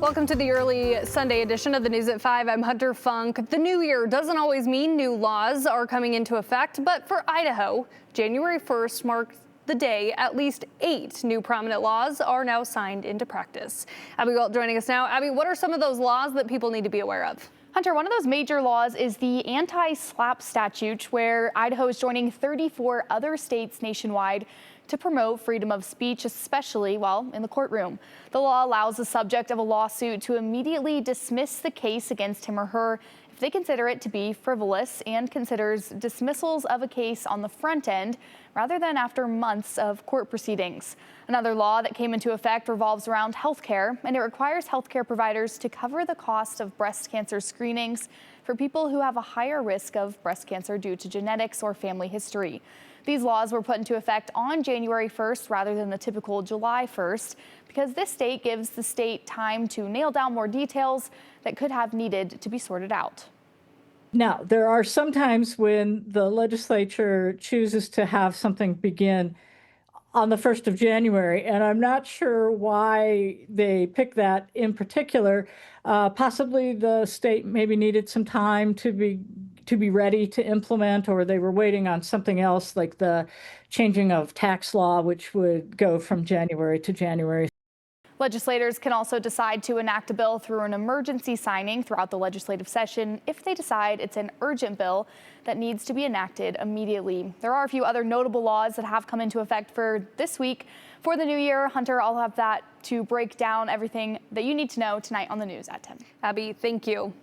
Welcome to the early Sunday edition of the News at 5. I'm Hunter Funk. The new year doesn't always mean new laws are coming into effect, but for Idaho, January 1st marks the day at least 8 new prominent laws are now signed into practice. Abby Galt joining us now. Abby, what are some of those laws that people need to be aware of? Hunter, one of those major laws is the anti-slap statute, where Idaho is joining 34 other states nationwide to promote freedom of speech, especially while in the courtroom. The law allows the subject of a lawsuit to immediately dismiss the case against him or her if they consider it to be frivolous, and considers dismissals of a case on the front end rather than after months of court proceedings. Another law that came into effect revolves around health care, and it requires healthcare providers to cover the cost of breast cancer screenings for people who have a higher risk of breast cancer due to genetics or family history. These laws were put into effect on January 1st rather than the typical July 1st because this date gives the state time to nail down more details that could have needed to be sorted out. Now, there are some times when the legislature chooses to have something begin on the 1st of January, and I'm not sure why they picked that in particular. Possibly the state maybe needed some time to be ready to implement, or they were waiting on something else like the changing of tax law, which would go from January to January. Legislators can also decide to enact a bill through an emergency signing throughout the legislative session if they decide it's an urgent bill that needs to be enacted immediately. There are a few other notable laws that have come into effect for this week. For the new year, Hunter, I'll have that to break down everything that you need to know tonight on the news at 10. Abby, thank you.